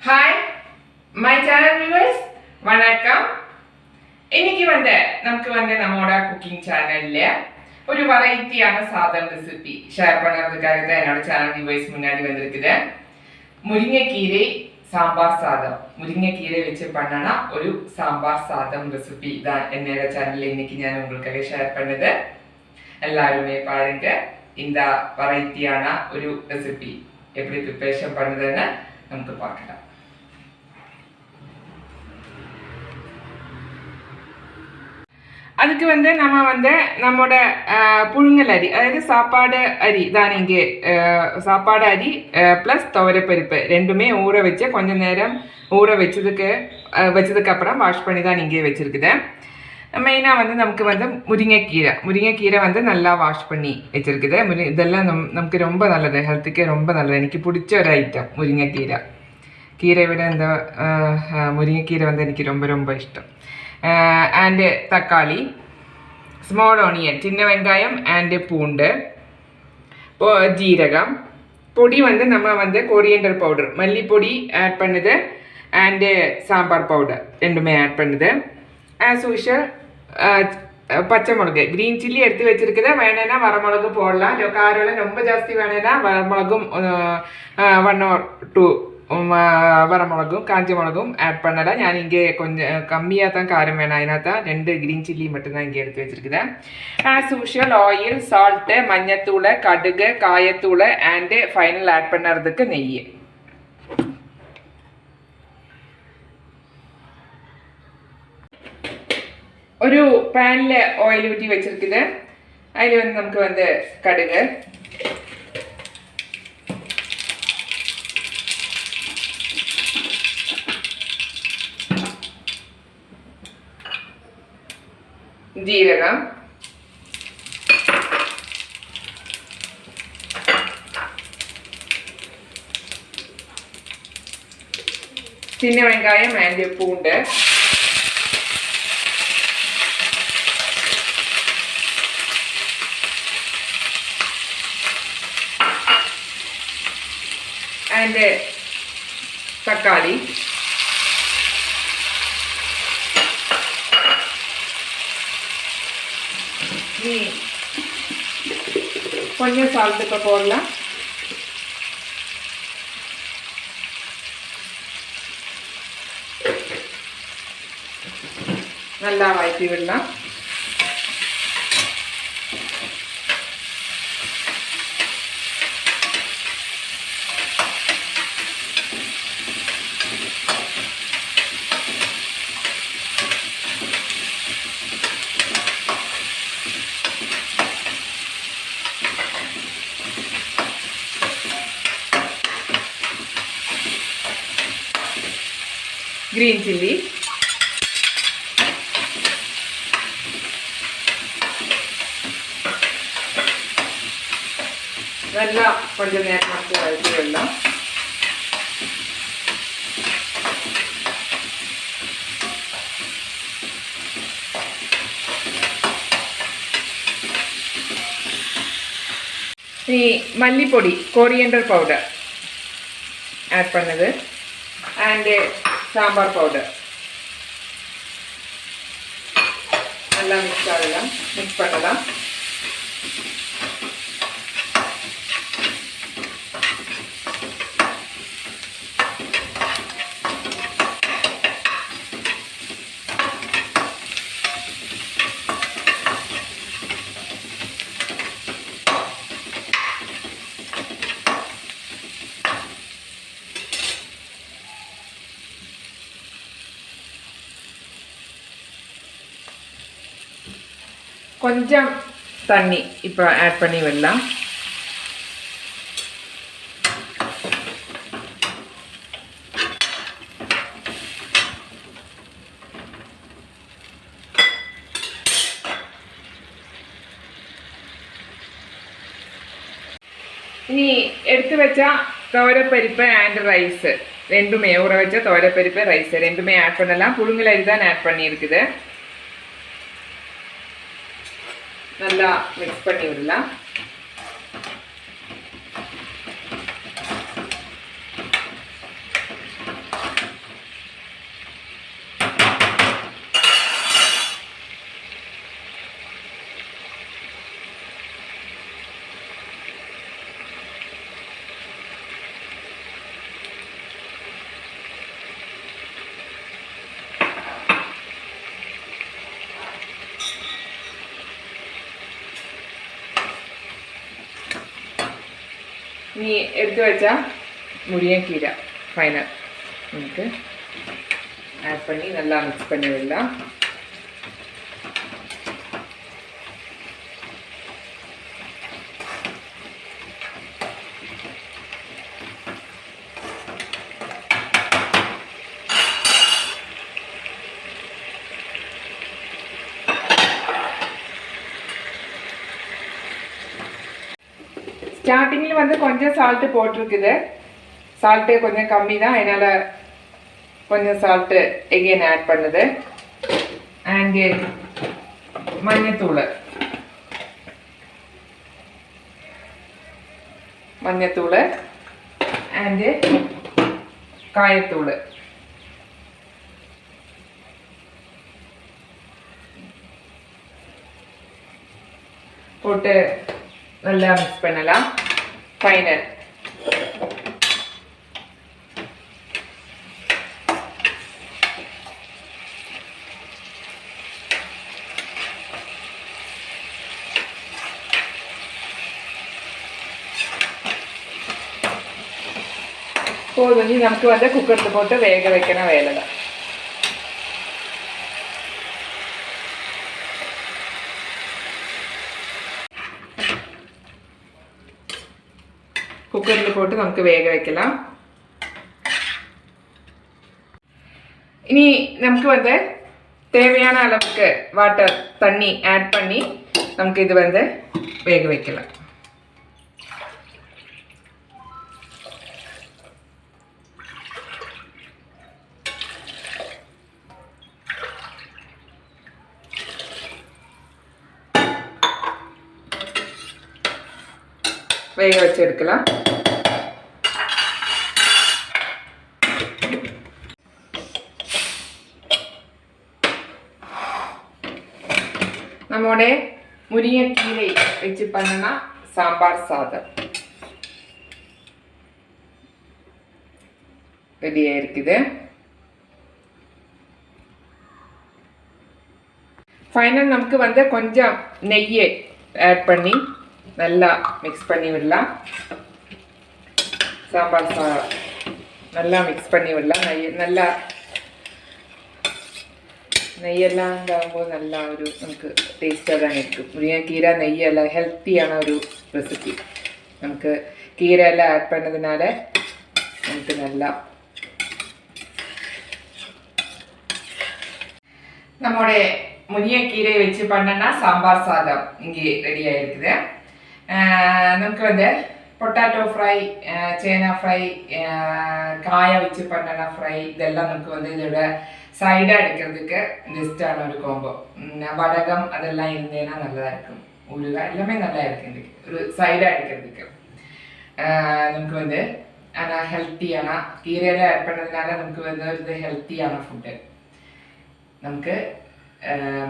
Hi, my channel viewers. வணக்கம். இன்னைக்கு நம்மளோட குக்கிங் சேனல்ல ஒரு வெரைட்டியான சாதம் ரெசிபி ஷேர் பண்றதுக்காக தான் என்னோட சேனல் வியூவர்ஸ் முன்னாடி வந்திருக்குது. முருங்கைக்கீரை சாம்பார் சாதம். முருங்கைக்கீரை வச்சு பண்ணனா ஒரு சாம்பார் சாதம் ரெசிபி தான் என்னோட சேனல்ல இன்னைக்கு நான் உங்களுக்காக ஷேர் பண்ணது. எல்லாருமே பாருங்க இந்த வெரைட்டியான ஒரு ரெசிபி எப்படி ப்ரிப்பரேஷன் பண்ணுறதுன்னு நமக்கு பார்க்கலாம். அதுக்கு நம்மோட புழுங்கல் அரி, அதாவது சாப்பாடு அரி தான் இங்கே சாப்பாடு அரி ப்ளஸ் துவரைப்பருப்பு ரெண்டுமே ஊற வச்சு கொஞ்சம் நேரம் ஊற வச்சதுக்கு அப்புறம் வாஷ் பண்ணி தான் இங்கே வச்சுருக்குது. மெயினாக நமக்கு முருங்கைக்கீரை நல்லா வாஷ் பண்ணி வச்சுருக்குது. இதெல்லாம் நமக்கு ரொம்ப நல்லது, ஹெல்த்துக்கே ரொம்ப நல்லது. எனக்கு பிடிச்ச ஒரு ஐட்டம் கீரை விட இந்த முருங்கைக்கீரை எனக்கு ரொம்ப ரொம்ப இஷ்டம். அண்டு தக்காளி, ஸ்மால் ஆனியன் சின்ன வெங்காயம் அண்டு பூண்டு, ஜீரகம் பொடி நம்ம கொரியண்டர் பவுடர் மல்லிப்பொடி ஆட் பண்ணுது அண்டு சாம்பார் பவுடர் ரெண்டுமே ஆட் பண்ணுது. ஆஸ் யூஷுவல் பச்சை மிளகு க்ரீன் சில்லி எடுத்து வச்சுருக்குது. வேணும்னா வரமிளகு போடலாம். காரம் ரொம்ப ஜாஸ்தி வேணும்னா வரமிளகும் 1 or 2 வரமிளகும் காஞ்ச மிளகும் ஆட் பண்ணலாம். நான் இங்கே கொஞ்சம் கம்மியாக தான் காரம் வேணும், அதனால் தான் 2 க்ரீன் சில்லி மட்டும்தான் இங்கே எடுத்து வச்சுருக்குதேன். ஆஸ் யூஷுவல் ஆயில், சால்ட்டு, மஞ்சத்தூள், கடுகு, காயத்தூள் அண்டு ஃபைனல் ஆட் பண்ணுறதுக்கு நெய். ஒரு பேனில் ஆயில் ஊற்றி வச்சுருக்குது. அதில் நமக்கு கடுகு, ஜீரகம், சின்ன வெங்காயம் அண்ட் பூண்டு, அண்ட் தக்காளி, கொஞ்சம் சால்ட் இப்போ போடலாம். நல்லா வதக்கி விடலாம். green chilli, நல்லா கொஞ்சம் நேரம் வதக்கி விடலாம். மல்லிப்பொடி கொரியண்டர் பவுடர் ஆட் பண்ணது அண்டு சாம்பார் பவுடர் நல்லா மிக்ஸ் பண்ணலாம். கொஞ்சம் தண்ணி இப்போ ஆட் பண்ணி விடலாம். இனி எடுத்து வச்சா துவரைப்பருப்பு அண்ட் ரைஸ் ரெண்டுமே ஊற வச்ச துவரைப்பருப்பு ரைஸ் ரெண்டுமே ஆட் பண்ணலாம். புழுங்கல் அரி தான் ஆட் பண்ணியிருக்குது. நல்லா மிக்ஸ் பண்ணி விடலாம். இனி எடுத்து வச்சா முருங்கைக்கீரை ஃபைனல் நமக்கு ஆட் பண்ணி நல்லா மிக்ஸ் பண்ணி விடலாம். ஸ்டார்டிங்கில் வந்து கொஞ்சம் சால்ட்டு போட்டிருக்குது. சால்ட்டு கொஞ்சம் கம்மி தான், அதனால் கொஞ்சம் சால்ட்டு எகெயின் ஆட் பண்ணுது. அண்டு மஞ்சத்தூள் அண்டு காயத்தூள் போட்டு நல்லா மிக்ஸ் பண்ணலாம். ஃபைனல் போதும். நமக்கு வந்து குக்கரில் போட்டு வேக வைக்கணும் வேலை தான். குக்கரில் போட்டு நமக்கு வேக வைக்கலாம். இனி நமக்கு வந்து தேவையான அளவுக்கு வாட்டர் தண்ணி ஆட் பண்ணி நமக்கு இது வந்து வேக வைக்கலாம். வேக வச்சு எடுக்கலாம். நம்மோட முருங்கைக்கீரை வச்சு பண்ணனா சாம்பார் சாதம் ரெடியா இருக்குது. ஃபைனல் நமக்கு வந்து கொஞ்சம் நெய்யை ஆட் பண்ணி நல்லா மிக்ஸ் பண்ணி விடலாம். சாம்பார் சாதம் நல்லா மிக்ஸ் பண்ணி விடலாம். நல்லா നെയ്യെല്ലാം ഉണ്ടാകുമ്പോൾ നല്ല ഒരു നമുക്ക് ടേസ്റ്റ് അതായിരിക്കും. മുരിങ്ങക്കീര നെയ്യെല്ലാം ഹെൽത്തിയാണ് ഒരു റെസിപ്പി. നമുക്ക് കീരയെല്ലാം ആഡ് பண்ணதுனால നമുക്ക് നല്ല நம்மளுடைய முருங்கைக்கீரையை வச்சு பண்ணனா சாம்பார் சாதம் இங்கே ரெடியா இருக்குது. நமக்கு வந்து பொட்டாட்டோ ஃப்ரை, சேனா ஃப்ரை, காய வச்சு பண்ணனா ஃப்ரை இதெல்லாம் நமக்கு வந்து இதோட சைடாக எடுக்கிறதுக்கு பெஸ்ட்டான ஒரு கோம்போ. வடகம் அதெல்லாம் இருந்தேன்னா நல்லா இருக்கும். ஊறுகாய் எல்லாமே நல்லா இருக்கு. இதுக்கு ஒரு சைடாக எடுக்கிறதுக்கு நமக்கு வந்து ஆனால் ஹெல்த்தியான கீரையில் ஆட் பண்ணதுனால நமக்கு வந்து இது ஹெல்த்தியான ஃபுட்டு. நமக்கு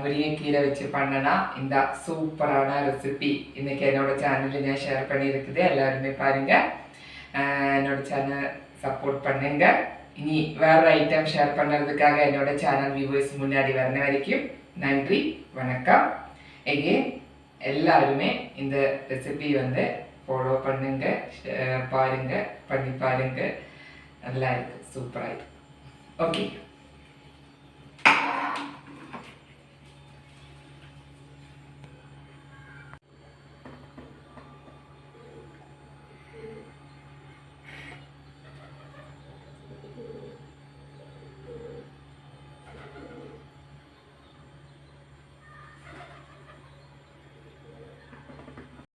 முருங்கைக்கீரை வச்சு பண்ணனா இந்த சூப்பரான ரெசிபி இன்னைக்கு என்னோட சேனலில் நான் ஷேர் பண்ணியிருக்குது. எல்லாருமே பாருங்கள், என்னோட சேனல் சப்போர்ட் பண்ணுங்க. இனி வேற ஐட்டம் ஷேர் பண்ணுறதுக்காக என்னோட சேனல் வியூவர்ஸ் முன்னாடி வரன வரைக்கும் நன்றி, வணக்கம். எகெயின் எல்லாருமே இந்த ரெசிபி வந்து ஃபாலோ பண்ணுங்க, பாருங்க, பண்ணி பாருங்க. நல்லா இருக்கு, சூப்பராக இருக்கு. ஓகே.